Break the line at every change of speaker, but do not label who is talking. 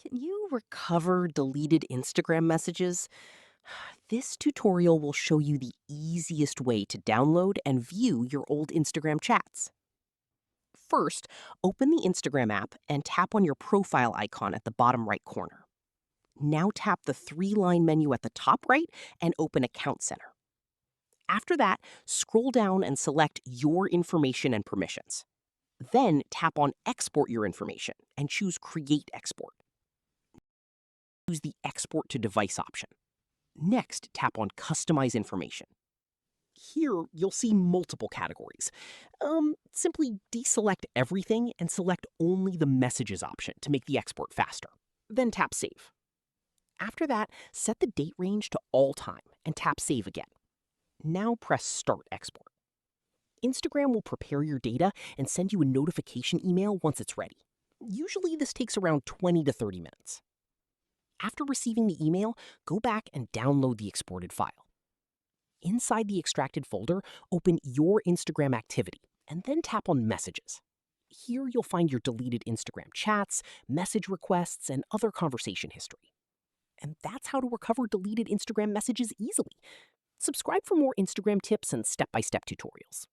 Can you recover deleted Instagram messages? This tutorial will show you the easiest way to download and view your old Instagram chats. First, open the Instagram app and tap on your profile icon at the bottom right corner. Now tap the three-line menu at the top right and open Account Center. After that, scroll down and select Your Information and Permissions. Then tap on Export Your Information and choose Create Export. Use the Export to Device option. Next, tap on Customize Information. Here, you'll see multiple categories. Simply deselect everything and select only the Messages option to make the export faster. Then tap Save. After that, set the date range to all time and tap Save again. Now press Start Export. Instagram will prepare your data and send you a notification email once it's ready. Usually this takes around 20 to 30 minutes. After receiving the email, go back and download the exported file. Inside the extracted folder, open Your Instagram Activity and then tap on Messages. Here you'll find your deleted Instagram chats, message requests, and other conversation history. And that's how to recover deleted Instagram messages easily. Subscribe for more Instagram tips and step-by-step tutorials.